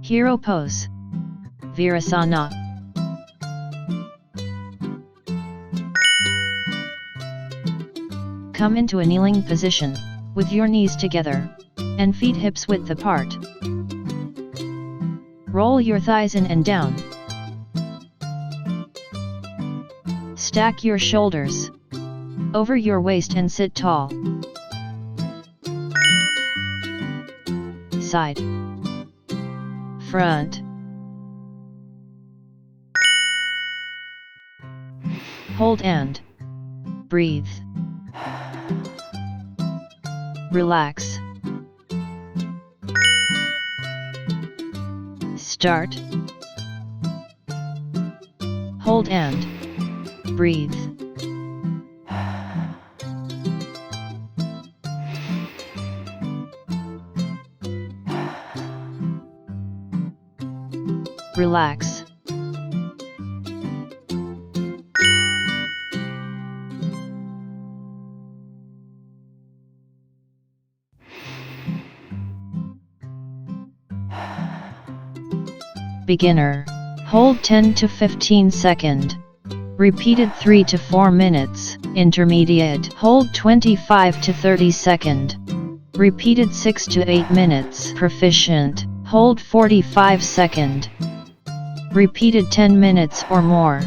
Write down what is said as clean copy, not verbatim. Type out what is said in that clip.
Hero pose. Virasana. Come into a kneeling position, with your knees together, and feet hips width apart. Roll your thighs in and down. Stack your shoulders over your waist and sit tall. Side, front, hold and breathe. Relax. Start. Hold and breathe. Relax. Beginner. Hold 10 to 15 second. Repeated 3 to 4 minutes. Intermediate. Hold 25 to 30 second. Repeated 6 to 8 minutes. Proficient. Hold 45 second. Repeated 10 minutes or more.